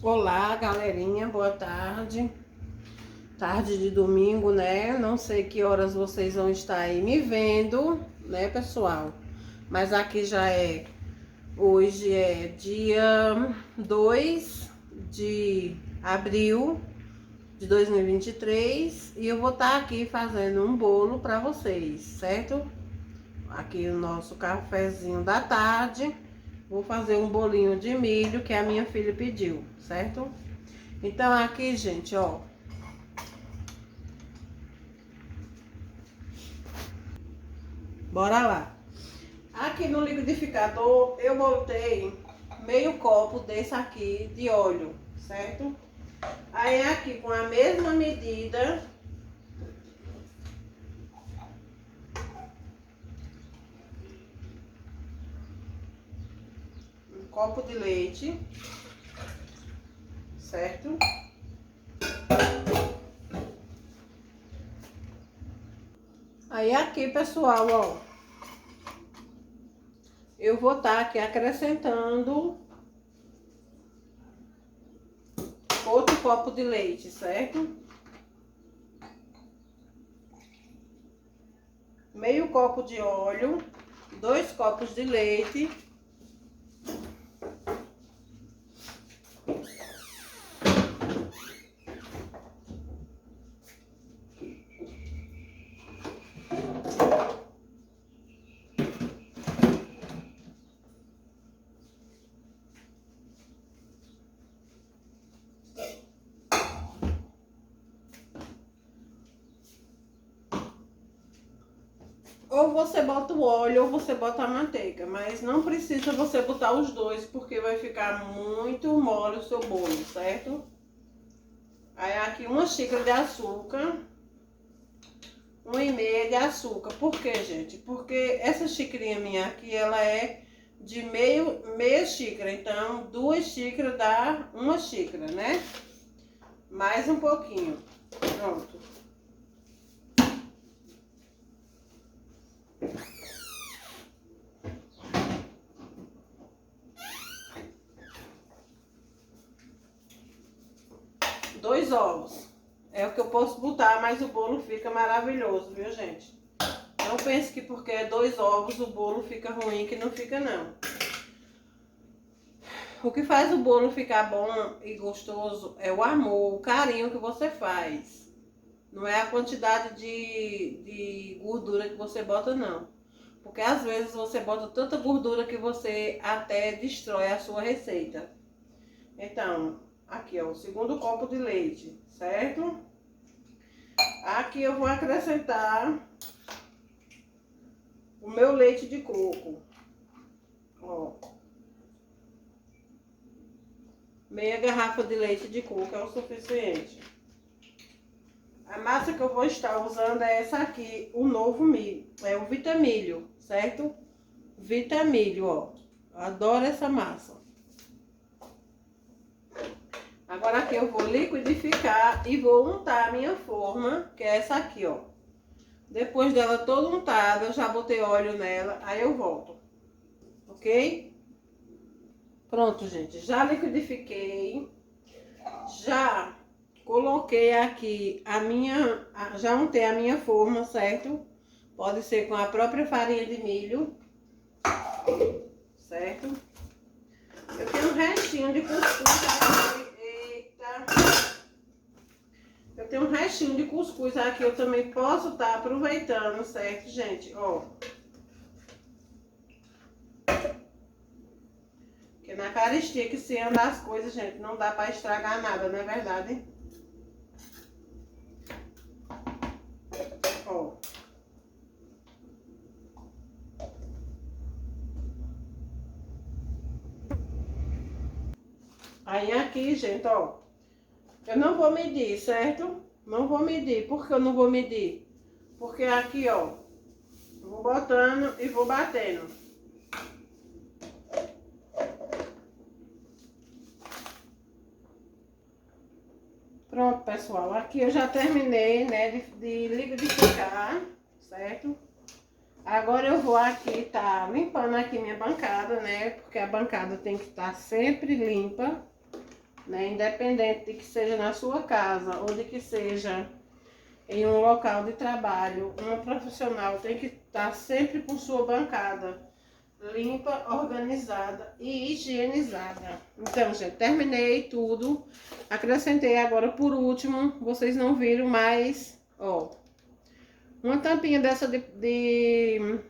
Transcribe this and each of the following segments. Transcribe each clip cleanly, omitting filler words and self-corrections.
Olá, galerinha, boa tarde. Tarde de domingo, né? Não sei que horas vocês vão estar aí me vendo, né, pessoal? Mas aqui hoje é dia 2 de abril de 2023 e eu vou estar aqui fazendo um bolo para vocês, certo? Aqui o nosso cafezinho da tarde. Vou fazer um bolinho de milho que a minha filha pediu, certo? Então aqui, gente, ó, bora lá. Aqui no liquidificador eu botei meio copo desse aqui de óleo, certo? Aí aqui com a mesma medida, um copo de leite, certo? Aí aqui, pessoal, ó, eu vou estar aqui acrescentando outro copo de leite, certo? Meio copo de óleo, 2 copos de leite. Ou você bota o óleo ou você bota a manteiga, mas não precisa você botar os dois, porque vai ficar muito mole o seu bolo, certo? Aí aqui uma xícara de açúcar, 1,5 de açúcar. Por quê, gente? Porque essa xicrinha minha aqui, ela é de meia xícara, então 2 xícaras dá 1 xícara, né? Mais um pouquinho, pronto. Dois ovos. É o que eu posso botar, mas o bolo fica maravilhoso, viu, gente? Não pense que porque é 2 ovos o bolo fica ruim, que não fica, não. O que faz o bolo ficar bom e gostoso é o amor, o carinho que você faz. Não é a quantidade de gordura que você bota, não. Porque às vezes você bota tanta gordura que você até destrói a sua receita. Então, aqui ó, o segundo copo de leite, certo? Aqui eu vou acrescentar o meu leite de coco. Ó, meia garrafa de leite de coco é o suficiente. A massa que eu vou estar usando é essa aqui, o novo milho, é o Vitamilho, certo? Vitamilho, ó. Adoro essa massa. Agora aqui eu vou liquidificar e vou untar a minha forma, que é essa aqui, ó. Depois dela toda untada, eu já botei óleo nela, aí eu volto. Ok? Pronto, gente. Já liquidifiquei. Já coloquei aqui já untei a minha forma, certo? Pode ser com a própria farinha de milho, certo? Eu tenho um restinho de cuscuz aqui. Eita! Eu tenho um restinho de cuscuz aqui, eu também posso estar aproveitando, certo, gente? Ó. Porque na caristia que se anda as coisas, gente, não dá pra estragar nada, não é verdade? Ó. Aí aqui, gente, ó. Eu não vou medir, certo? Não vou medir. Por que eu não vou medir? Porque aqui, ó, eu vou botando e vou batendo. Pronto, pessoal. Aqui eu já terminei, né, de liquidificar, certo? Agora eu vou aqui tá limpando aqui minha bancada, né? Porque a bancada tem que estar sempre limpa. né? Independente de que seja na sua casa ou de que seja em um local de trabalho, uma profissional tem que estar sempre com sua bancada limpa, organizada e higienizada. Então, gente, terminei tudo. Acrescentei agora por último, vocês não viram mais, ó, uma tampinha dessa de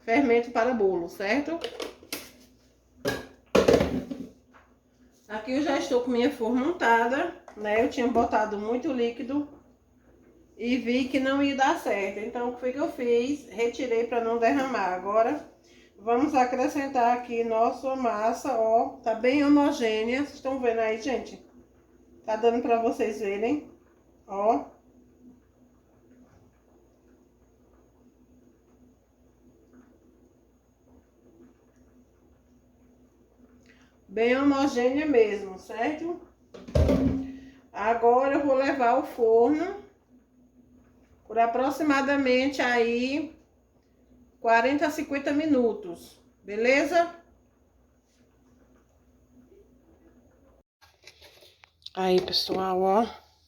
fermento para bolo, certo? Aqui eu já estou com minha forma montada, né? Eu tinha botado muito líquido e vi que não ia dar certo. Então, o que foi que eu fiz? Retirei para não derramar. Agora, vamos acrescentar aqui nossa massa, ó. Tá bem homogênea. Vocês estão vendo aí, gente? Tá dando para vocês verem, ó. Bem homogênea mesmo, certo? Agora eu vou levar ao forno por aproximadamente aí 40 a 50 minutos, beleza? Aí, pessoal, ó,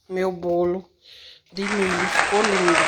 meu bolo de milho ficou lindo.